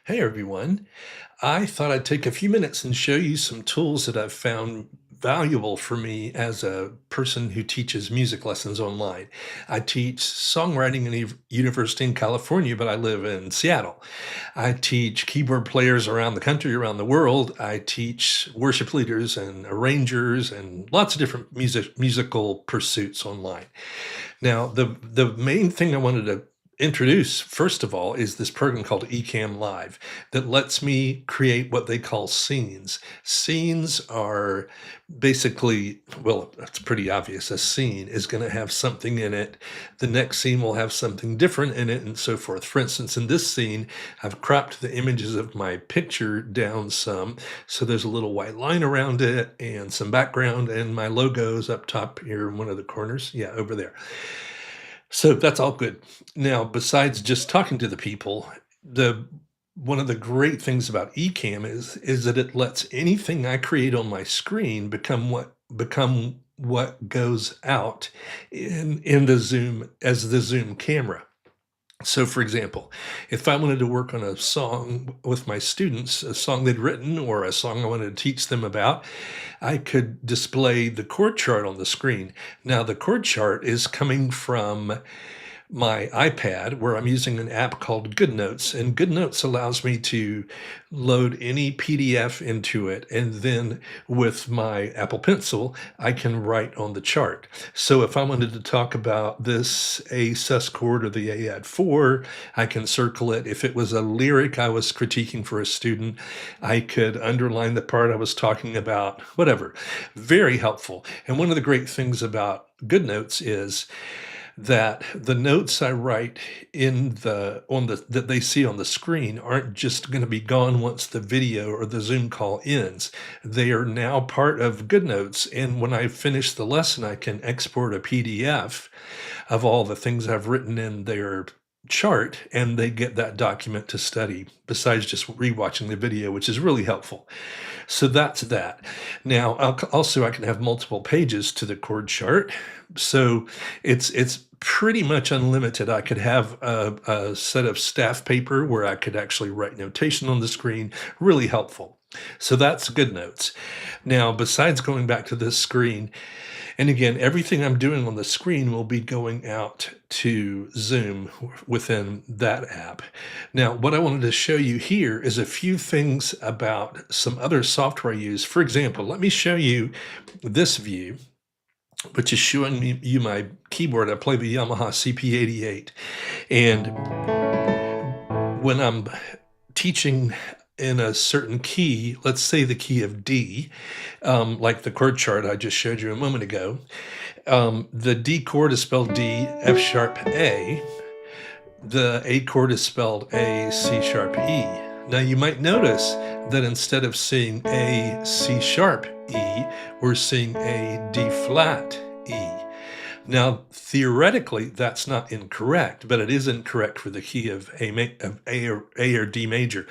Hey everyone. I thought I'd take a few minutes and show you some tools that I've found valuable for me as a person who teaches music lessons online. I teach songwriting in a university in California, but I live in Seattle. I teach keyboard players around the country, around the world. I teach worship leaders and arrangers and lots of different musical pursuits online. Now, the main thing I wanted to introduce, first of all, is this program called Ecamm Live that lets me create what they call scenes. Scenes are basically, well, it's pretty obvious. A scene is going to have something in it. The next scene will have something different in it, and so forth. For instance, in this scene, I've cropped the images of my picture down some, so there's a little white line around it and some background, and my logo's up top here in one of the corners. Yeah, over there. So that's all good. Now, besides just talking to the people, the one of the great things about Ecamm is that it lets anything I create on my screen become what goes out in the Zoom as the Zoom camera. So, for example, if I wanted to work on a song with my students, a song they'd written or a song I wanted to teach them about, I could display the chord chart on the screen. Now, the chord chart is coming from my iPad, where I'm using an app called GoodNotes, and GoodNotes allows me to load any PDF into it, and then with my Apple Pencil, I can write on the chart. So if I wanted to talk about this A sus chord or the A add 4, I can circle it. If it was a lyric I was critiquing for a student, I could underline the part I was talking about, whatever. Very helpful. And one of the great things about GoodNotes is that the notes I write that they see on the screen aren't just going to be gone once the video or the Zoom call ends. They are now part of GoodNotes, and when I finish the lesson, I can export a PDF of all the things I've written in their chart, and they get that document to study besides just rewatching the video, which is really helpful. So that's that. Now, also I can have multiple pages to the chord chart. So it's pretty much unlimited. I could have a set of staff paper where I could actually write notation on the screen. Really helpful. So that's GoodNotes. Now, besides going back to this screen, and again, everything I'm doing on the screen will be going out to Zoom within that app. Now, what I wanted to show you here is a few things about some other software I use. For example, let me show you this view, which is showing you my keyboard. I play the Yamaha CP88. And when I'm teaching in a certain key, let's say the key of D, like the chord chart I just showed you a moment ago, the D chord is spelled D, F sharp A. The A chord is spelled A, C sharp E. Now you might notice that instead of seeing A, C sharp E, we're seeing A, D flat E. Now, theoretically, that's not incorrect, but it is incorrect for the key of A or D major.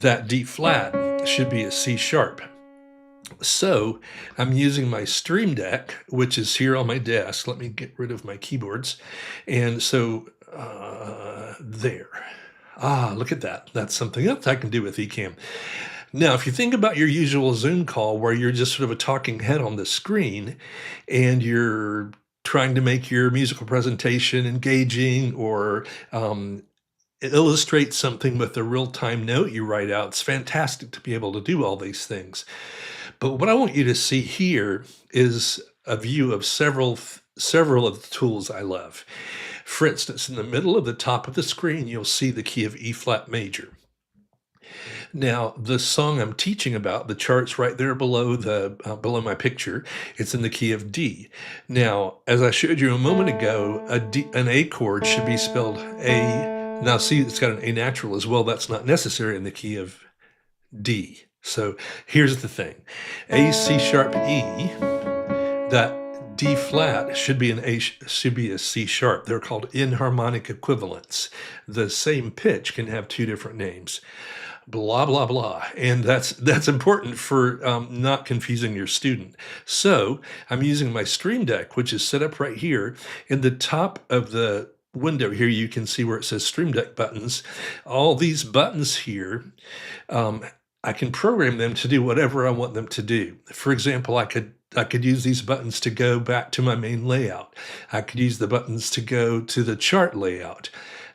That D flat should be a C sharp. So I'm using my Stream Deck, which is here on my desk. Let me get rid of my keyboards. And so there. Look at that. That's something else I can do with Ecamm. Now, if you think about your usual Zoom call where you're just sort of a talking head on the screen and you're trying to make your musical presentation engaging or illustrate something with a real-time note you write out, it's fantastic to be able to do all these things. But what I want you to see here is a view of several of the tools I love. For instance, in the middle of the top of the screen, you'll see the key of E flat major. Now, the song I'm teaching about, the chart's right there below below my picture. It's in the key of D. Now, as I showed you a moment ago, an A chord should be spelled A. Now, see, it's got an A natural as well. That's not necessary in the key of D. So here's the thing. A, C sharp, E, that D flat should be a C sharp. They're called inharmonic equivalents. The same pitch can have two different names. Blah, blah, blah. And that's important for not confusing your student. So I'm using my Stream Deck, which is set up right here. In the top of the window here, you can see where it says Stream Deck buttons. All these buttons here, um, I can program them to do whatever I want them to do. For example, I could use these buttons to go back to my main layout. I could use the buttons to go to the chart layout.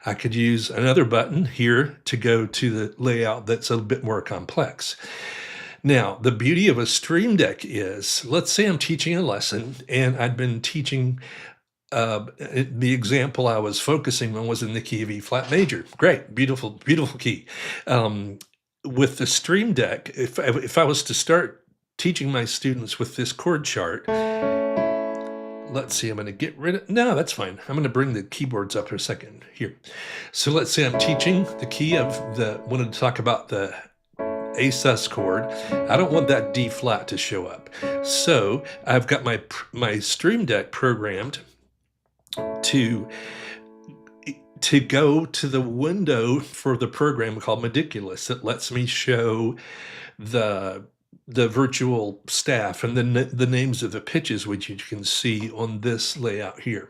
I could use another button here to go to the layout that's a bit more complex. Now, the beauty of a Stream Deck is, let's say I'm teaching a lesson and I'd been teaching the example I was focusing on was in the key of E flat major. Great, beautiful, beautiful key. With the Stream Deck, if I was to start teaching my students with this chord chart, let's see, I'm going to get rid of, no, that's fine. I'm going to bring the keyboards up for a second here. So let's say I'm teaching the key of wanted to talk about the A sus chord. I don't want that D flat to show up. So I've got my Stream Deck programmed to go to the window for the program called Midiculous that lets me show the virtual staff and the names of the pitches, which you can see on this layout here.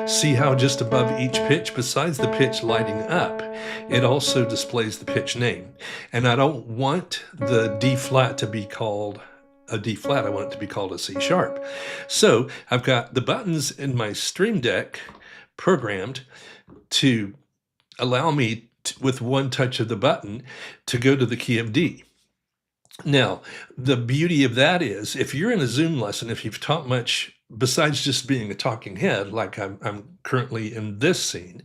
See how just above each pitch, besides the pitch lighting up, it also displays the pitch name. And I don't want the D flat to be called a D flat. I want it to be called a C sharp. So I've got the buttons in my Stream Deck programmed to allow me with one touch of the button to go to the key of D. Now, the beauty of that is if you're in a Zoom lesson, if you've taught much besides just being a talking head, like I'm currently in this scene,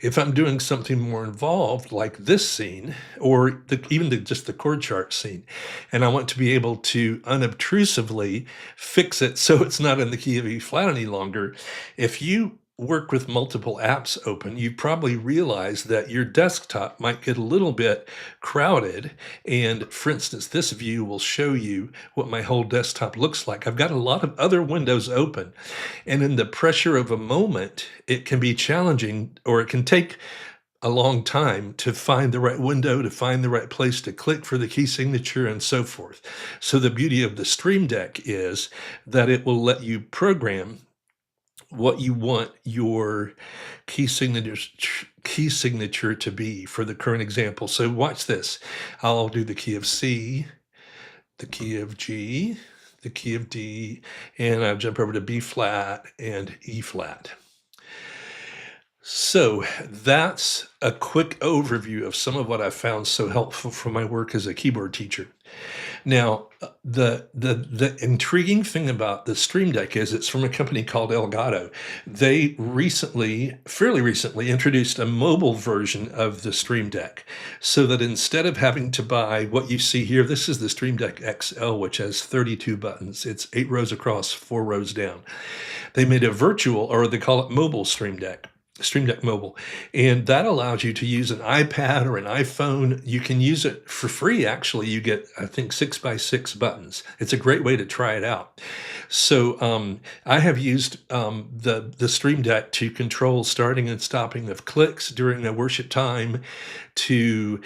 if I'm doing something more involved like this scene, or even just the chord chart scene, and I want to be able to unobtrusively fix it so it's not in the key of E flat any longer, if you work with multiple apps open, you probably realize that your desktop might get a little bit crowded. And for instance, this view will show you what my whole desktop looks like. I've got a lot of other windows open, and in the pressure of a moment, it can be challenging, or it can take a long time to find the right window, to find the right place to click for the key signature, and so forth. So the beauty of the Stream Deck is that it will let you program what you want your key signature to be for the current example. So watch this. I'll do the key of C, the key of G, the key of D, and I'll jump over to B flat and E flat. So that's a quick overview of some of what I've found so helpful for my work as a keyboard teacher. Now, the intriguing thing about the Stream Deck is it's from a company called Elgato. They fairly recently, introduced a mobile version of the Stream Deck, so that instead of having to buy what you see here, this is the Stream Deck XL, which has 32 buttons. It's 8 rows across, 4 rows down. They made a virtual, or they call it mobile Stream Deck Mobile, and that allows you to use an iPad or an iPhone. You can use it for free. Actually, you get, I think, 6x6 buttons. It's a great way to try it out. So I have used the Stream Deck to control starting and stopping of clicks during a worship time, to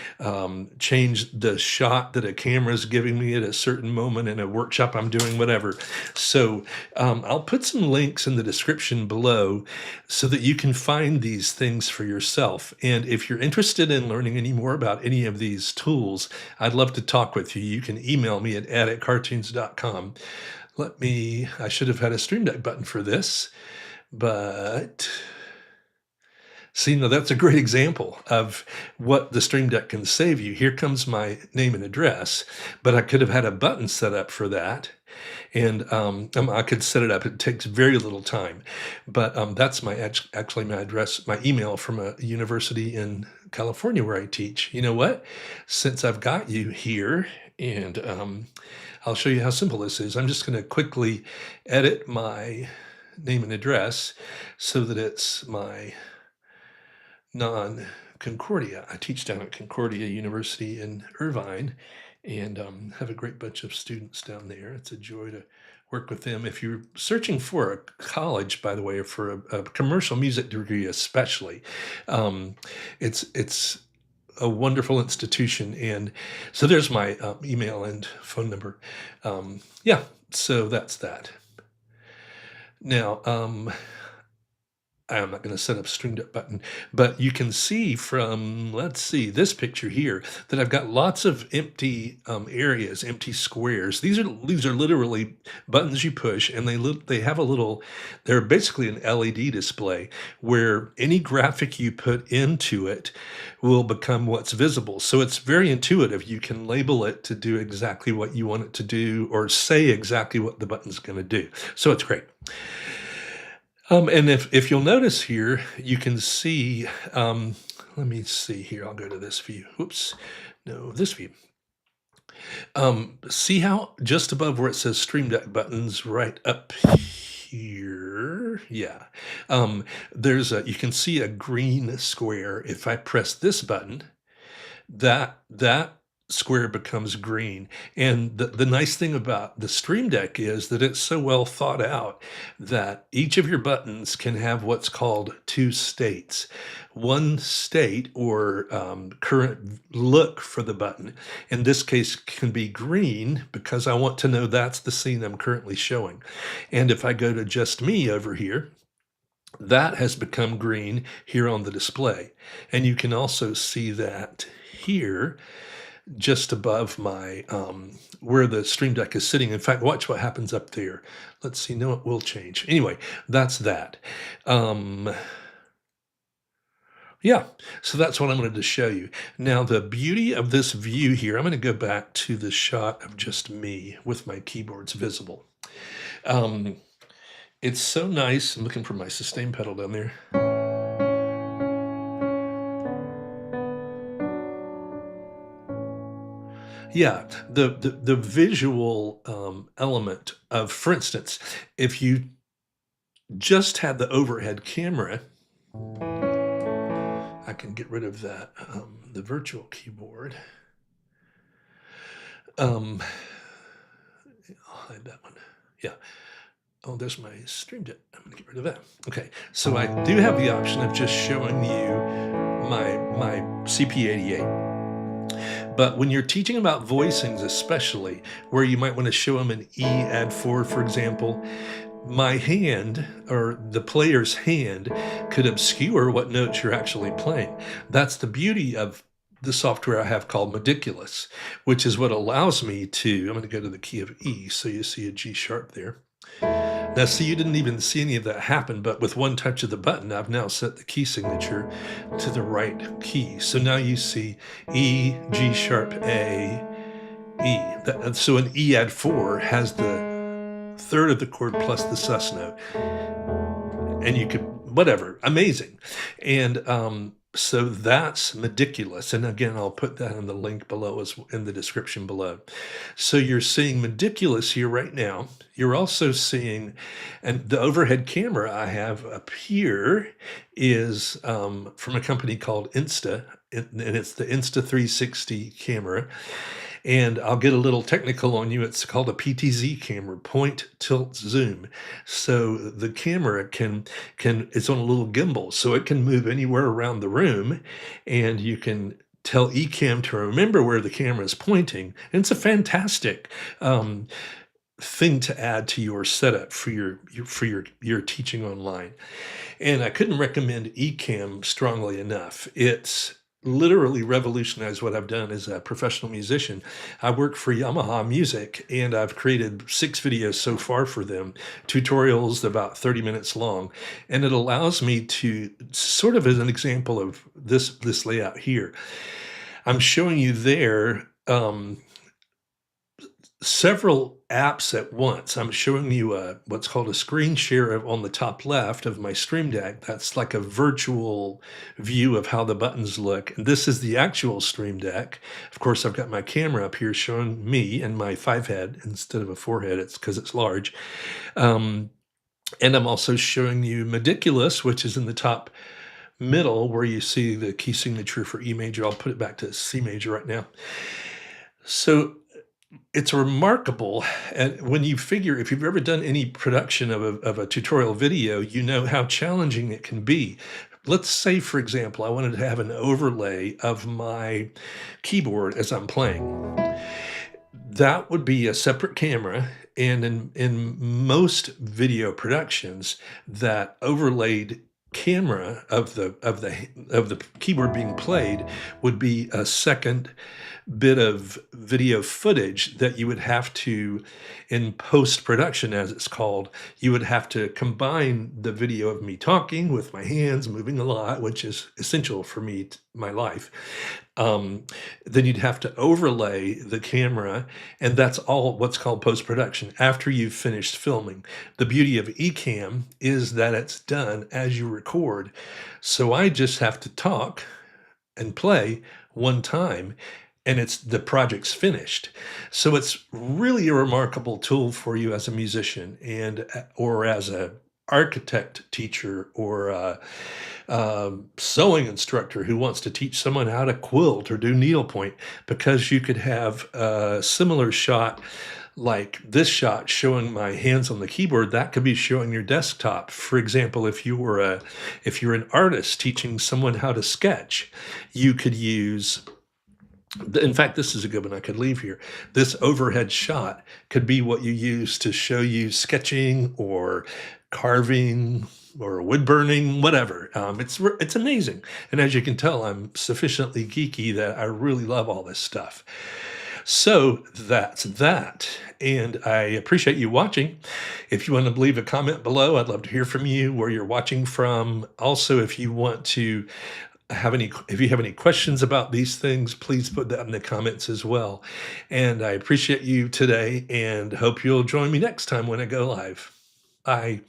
change the shot that a camera is giving me at a certain moment in a workshop I'm doing, whatever. So I'll put some links in the description below so that you can find these things for yourself. And if you're interested in learning any more about any of these tools, I'd love to talk with you. You can email me at ed@cartoons.com. I should have had a Stream Deck button for this, but see, now that's a great example of what the Stream Deck can save you. Here comes my name and address, but I could have had a button set up for that. And I could set it up. It takes very little time, but that's actually my address, my email from a university in California where I teach. You know what? Since I've got you here, and I'll show you how simple this is. I'm just going to quickly edit my name and address so that it's my non-Concordia. I teach down at Concordia University in Irvine, and have a great bunch of students down there. It's a joy to work with them. If you're searching for a college, by the way, or for a commercial music degree especially, it's a wonderful institution. And so there's my email and phone number. Yeah, so that's that. Now, I'm not going to set up Stream Deck button, but you can see from, let's see, this picture here that I've got lots of empty areas, empty squares. These are literally buttons you push, and they have a little. They're basically an LED display where any graphic you put into it will become what's visible. So it's very intuitive. You can label it to do exactly what you want it to do, or say exactly what the button's going to do. So it's great. And if you'll notice here, you can see, let me see here, I'll go to this view. Oops, no, this view. See how just above where it says Stream Deck buttons, right up here, yeah, you can see a green square. If I press this button, that square becomes green. And the nice thing about the Stream Deck is that it's so well thought out that each of your buttons can have what's called two states. One state, or current look for the button, in this case can be green because I want to know that's the scene I'm currently showing. And if I go to just me over here, that has become green here on the display. And you can also see that here, just above my, where the Stream Deck is sitting. In fact, watch what happens up there. Let's see, no, it will change. Anyway, that's that. Yeah, so that's what I wanted to show you. Now, the beauty of this view here, I'm going to go back to the shot of just me with my keyboards visible. It's so nice. I'm looking for my sustain pedal down there. Yeah, the visual element of, for instance, if you just had the overhead camera, I can get rid of that, the virtual keyboard. I'll hide that one. Yeah. Oh, there's my Stream Deck. I'm gonna get rid of that. Okay, so I do have the option of just showing you my CP88. But when you're teaching about voicings, especially, where you might want to show them an E add 4, for example, my hand, or the player's hand, could obscure what notes you're actually playing. That's the beauty of the software I have called Midiculous, which is what allows me to, I'm going to go to the key of E, so you see a G sharp there. Now, see, you didn't even see any of that happen, but with one touch of the button, I've now set the key signature to the right key. So now you see E, G sharp, A, E. So an E add 4 has the third of the chord plus the sus note. And you could, whatever, amazing. And so that's Midiculous. And again, I'll put that in the link below, as in the description below. So you're seeing Midiculous here right now. You're also seeing, and the overhead camera I have up here is from a company called Insta, and it's the Insta 360 camera. And I'll get a little technical on you. It's called a PTZ camera, point, tilt, zoom. So the camera it's on a little gimbal, so it can move anywhere around the room, and you can tell Ecamm to remember where the camera is pointing. And it's a fantastic thing to add to your setup for your teaching online. And I couldn't recommend Ecamm strongly enough. It's literally revolutionized what I've done as a professional musician. I work for Yamaha Music, and I've created 6 videos so far for them, tutorials about 30 minutes long. And it allows me to, sort of as an example of this layout here, I'm showing you there several apps at once. I'm showing you what's called a screen share on the top left of my Stream Deck. That's like a virtual view of how the buttons look. And this is the actual Stream Deck. Of course, I've got my camera up here showing me and my 5-head instead of a 4-head. It's because it's large. And I'm also showing you Midiculous, which is in the top middle where you see the key signature for E major. I'll put it back to C major right now. So it's remarkable. And when you figure, if you've ever done any production of a tutorial video, you know how challenging it can be. Let's say, for example, I wanted to have an overlay of my keyboard as I'm playing. That would be a separate camera. And in most video productions, that overlaid camera of the keyboard being played would be a second bit of video footage that you would have to, in post-production, as it's called, you would have to combine the video of me talking with my hands moving a lot, which is essential for me, my life. Um, then you'd have to overlay the camera, and that's all what's called post-production after you've finished filming. The beauty of Ecamm is that it's done as you record. So I just have to talk and play one time, and the project's finished. So it's really a remarkable tool for you as a musician and or as a architect teacher or a sewing instructor who wants to teach someone how to quilt or do needlepoint, because you could have a similar shot like this shot showing my hands on the keyboard, that could be showing your desktop. For example, if you're an artist teaching someone how to sketch, you could use, in fact, this is a good one I could leave here. This overhead shot could be what you use to show you sketching or carving or wood burning, whatever. It's amazing. And as you can tell, I'm sufficiently geeky that I really love all this stuff. So that's that. And I appreciate you watching. If you want to leave a comment below, I'd love to hear from you, where you're watching from. Also, if you want to if you have any questions about these things, please put that in the comments as well. And I appreciate you today and hope you'll join me next time when I go live. Bye.